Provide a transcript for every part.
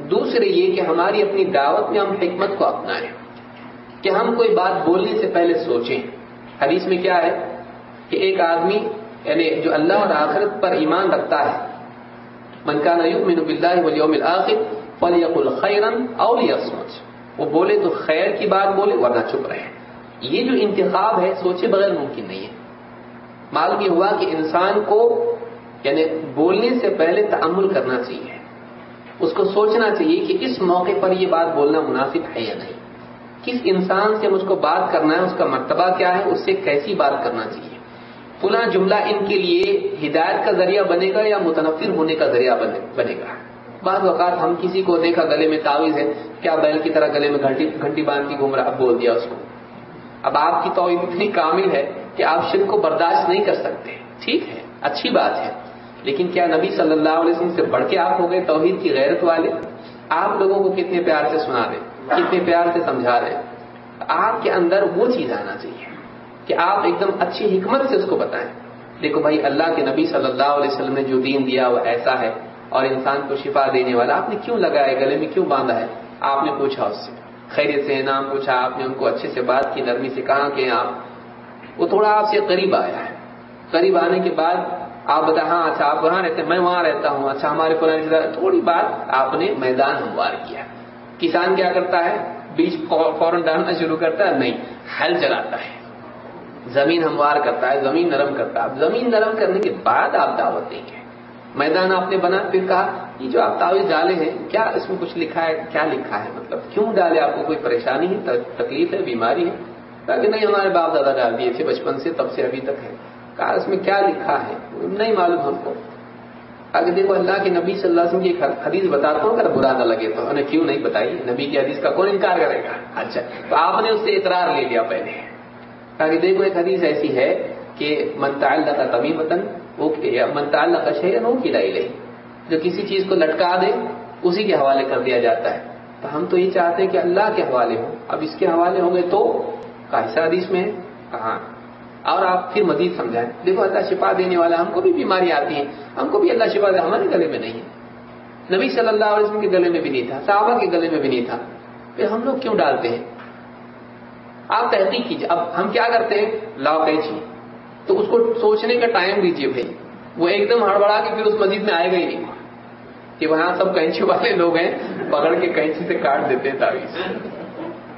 دوسرے یہ کہ ہماری اپنی دعوت میں ہم حکمت کو اپنائیں کہ ہم کوئی بات بولنے سے پہلے سوچیں. حدیث میں کیا ہے کہ ایک آدمی یعنی جو اللہ اور آخرت پر ایمان رکھتا ہے، من کان یؤمن باللہ والیوم الآخر فلیقل خیرا او لیصمت، وہ بولے تو خیر کی بات بولے ورنہ چپ رہے. یہ جو انتخاب ہے سوچے بغیر ممکن نہیں ہے. معلوم یہ ہوا کہ انسان کو یعنی بولنے سے پہلے تأمل کرنا چاہیے، اس کو سوچنا چاہیے کہ اس موقع پر یہ بات بولنا مناسب ہے یا نہیں، کس انسان سے مجھ کو بات کرنا ہے، اس کا مرتبہ کیا ہے، اس سے کیسی بات کرنا چاہیے، فلاں جملہ ان کے لیے ہدایت کا ذریعہ بنے گا یا متنفر ہونے کا ذریعہ بنے گا. بعض اوقات ہم کسی کو دیکھا گلے میں تعویذ ہے، کیا بیل کی طرح گلے میں گھنٹی باندھ کے گھوم رہا، اب بول دیا اس کو. اب آپ کی توحید اتنی کامل ہے کہ آپ شرک کو برداشت نہیں کر سکتے، ٹھیک ہے اچھی بات ہے، لیکن کیا نبی صلی اللہ علیہ وسلم سے بڑھ کے آپ ہو گئے توحید کی غیرت والے؟ آپ لوگوں کو کتنے پیار سے سنا رہے، کتنے پیار سے سمجھا رہے ہیں. آپ کے اندر وہ چیز آنا چاہیے کہ آپ ایک دم اچھی حکمت سے اس کو بتائیں. دیکھو بھائی، اللہ کے نبی صلی اللہ علیہ وسلم نے جو دین دیا وہ ایسا ہے اور انسان کو شفا دینے والا. آپ نے کیوں لگایا، گلے میں کیوں باندھا ہے؟ آپ نے پوچھا اس سے خیریت سے نام پوچھا، آپ نے ان کو اچھے سے بات کی، نرمی سے کہا کہ آپ، وہ تھوڑا آپ سے قریب آیا ہے. قریب آنے کے بعد آپ بتا، ہاں اچھا آپ وہاں رہتے ہیں، میں وہاں رہتا ہوں، اچھا ہمارے فلاں تھوڑی بات آپ نے میدان ہموار کیا. کسان کیا کرتا ہے، بیج فوراً ڈالنا شروع کرتا ہے؟ نہیں، ہل چلاتا ہے، زمین ہموار کرتا ہے، زمین نرم کرتا ہے. زمین نرم کرنے کے بعد آپ دعوت دیں گے. میدان آپ نے بنا، پھر کہا یہ جو آپ تعویذ ڈالے ہیں کیا اس میں کچھ لکھا ہے، کیا لکھا ہے، مطلب کیوں ڈالے، آپ کو کوئی پریشانی ہے، تکلیف ہے، بیماری ہے؟ کہا کہ نہیں، ہمارے باپ دادا ڈال دیے تھے بچپن سے، تب سے ابھی تک ہے. کہا اس میں کیا لکھا ہے؟ نہیں معلوم ہم کو. اگر دیکھو اللہ کے نبی صلی اللہ علیہ وسلم کی ایک حدیث بتاتا ہوں، اگر برا نہ لگے تو. انہیں کیوں نہیں بتائی، نبی کی حدیث کا کون انکار کرے گا. اچھا تو آپ نے اس سے اقرار لے لیا پہلے. کہا کہ دیکھو ایک حدیث ایسی ہے کہ من تعلق تمیمۃ من تعلق شیئا وکل الیہ، جو کسی چیز کو لٹکا دے اسی کے حوالے کر دیا جاتا ہے. تو ہم تو یہ چاہتے ہیں کہ اللہ کے حوالے ہوں. اب اس کے حوالے ہوں گے تو ایسا حدیث میں ہے کہاں، اور آپ پھر مزید سمجھائیں. دیکھو اللہ شفا دینے والا، ہم کو بھی بیماری آتی ہیں، ہم کو بھی اللہ شفا دے، ہمارے گلے میں نہیں ہے، نبی صلی اللہ علیہ وسلم کے گلے میں بھی نہیں تھا، صحابہ کے گلے میں بھی نہیں تھا، پھر ہم لوگ کیوں ڈالتے ہیں؟ آپ تحقیق کیجیے. اب ہم کیا کرتے ہیں، لاؤ قینچی، تو اس کو سوچنے کا ٹائم دیجیے بھائی. وہ ایک دم ہڑبڑا کے پھر اس مسجد میں آئے گا ہی نہیں کہ وہاں سب قینچی والے لوگ ہیں، پکڑ کے قینچی سے کاٹ دیتے ہیں تعویذ.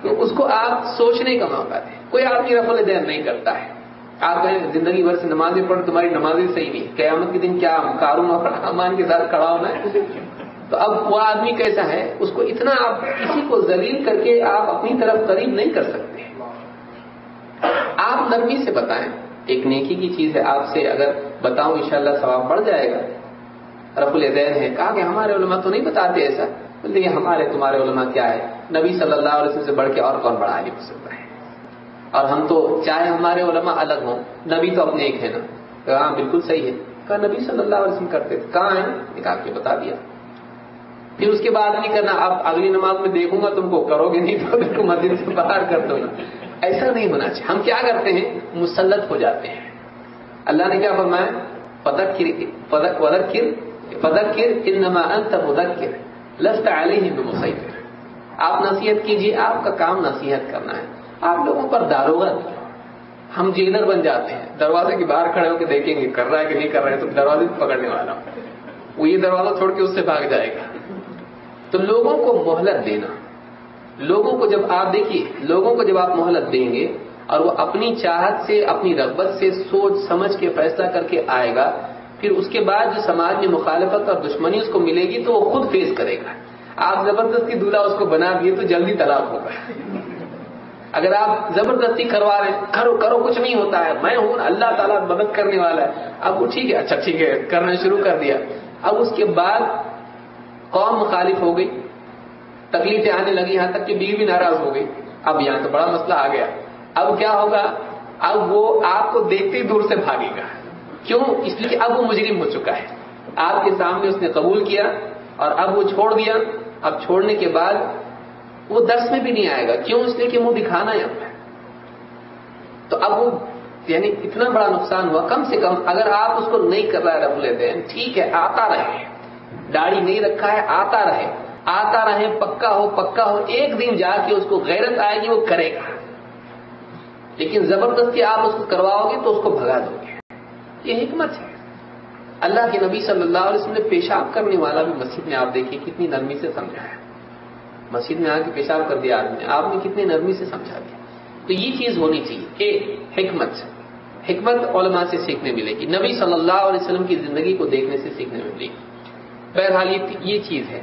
تو اس کو آپ سوچنے کا موقع دیں. کوئی آدمی رفع الدین نہیں کرتا ہے. آپ کہیں زندگی بھر سے نمازیں پڑھ، تمہاری نمازیں صحیح نہیں، قیامت کے دن کیا قارون اور حامان کے ساتھ کھڑا ہونا ہے؟ تو اب وہ آدمی کیسا ہے، اس کو اتنا آپ کسی کو ذلیل کر کے آپ اپنی طرف قریب نہیں کر سکتے. آپ نرمی سے بتائیں. ایک نیکی کی چیز ہے، آپ سے اگر بتاؤں انشاءاللہ ثواب بڑھ جائے گا. رفع الدین ہے. کہا کہ ہمارے علماء تو نہیں بتاتے ایسا. بولتے ہمارے تمہارے علماء کیا ہے، نبی صلی اللہ علیہ وسلم سے بڑھ کے اور کون بڑا عالم ہو سکتا ہے؟ اور ہم تو چاہے ہمارے علماء الگ ہوں، نبی تو اپنے ایک ہے نا. ہاں بالکل صحیح ہے. کہا نبی صلی اللہ علیہ وسلم کرتے تھے. کہاں ہیں؟ نکال کے بتا دیا. پھر اس کے بعد نہیں کرنا، اب اگلی نماز میں دیکھوں گا تم کو، کرو گے نہیں تو پھر کو مسجد سے باہر کر دوں گا. ایسا نہیں ہونا چاہیے. ہم کیا کرتے ہیں، مسلط ہو جاتے ہیں. اللہ نے کیا فرمایا، فذکر انما انت مذکر لست علیہم بمسیطر. آپ نصیحت کیجیے، آپ کا کام نصیحت کرنا ہے. آپ لوگوں پر داروغہ نہیں. ہم جیلر بن جاتے ہیں، دروازے کے باہر کھڑے ہو کے دیکھیں گے کر رہا ہے کہ نہیں کر رہا ہے، تو دروازے کو پکڑنے والا وہ یہ دروازہ چھوڑ کے اس سے بھاگ جائے گا. تو لوگوں کو مہلت دینا. لوگوں کو جب آپ دیکھیے، لوگوں کو جب آپ مہلت دیں گے اور وہ اپنی چاہت سے، اپنی رغبت سے سوچ سمجھ کے فیصلہ کر کے آئے گا، پھر اس کے بعد جو سماج میں مخالفت اور دشمنی اس کو ملے گی تو وہ خود فیس کرے گا. آپ زبردستی دولہا اس کو بنا دیے تو جلدی طلاق ہوگا. اگر آپ زبردستی کروا رہے ہیں، کرو کرو کچھ نہیں ہوتا ہے، میں ہوں، اللہ تعالیٰ مدد کرنے والا ہے، اب وہ ٹھیک ہے، اچھا ٹھیک ہے، کرنا شروع کر دیا. اب اس کے بعد قوم مخالف ہو گئی، تکلیفیں آنے لگی، یہاں تک کہ بیوی بھی ناراض ہو گئی. اب یہاں تو بڑا مسئلہ آ گیا. اب کیا ہوگا، اب وہ آپ کو دیکھتے ہی دور سے بھاگے گا. کیوں؟ اس لیے کہ اب وہ مجرم ہو چکا ہے. آپ کے سامنے اس نے قبول کیا اور اب وہ چھوڑ دیا. اب چھوڑنے کے بعد وہ درس میں بھی نہیں آئے گا. کیوں؟ اس لیے کہ منہ دکھانا ہے اپنا. تو اب وہ یعنی اتنا بڑا نقصان ہوا. کم سے کم اگر آپ اس کو نہیں کر رہا ہے رفع الدین، ٹھیک ہے آتا رہے، داڑھی نہیں رکھا ہے آتا رہے، آتا رہے، پکا ہو، ایک دن جا کے اس کو غیرت آئے گی، وہ کرے گا، لیکن زبردستی آپ اس کو کرواؤ گے تو اس کو بھگا دو گے. یہ حکمت ہے. اللہ کے نبی صلی اللہ علیہ وسلم نے پیشاب کرنے والا بھی مسجد میں آپ دیکھیے کتنی نرمی سے سمجھایا. مسجد میں آ کے پیشاب کر دیا آدمی نے، آپ نے کتنی نرمی سے سمجھا دیا. تو یہ چیز ہونی چاہیے کہ حکمت علماء سے سیکھنے ملے گی، نبی صلی اللہ علیہ وسلم کی زندگی کو دیکھنے سے سیکھنے ملے گی. بہرحال یہ چیز ہے.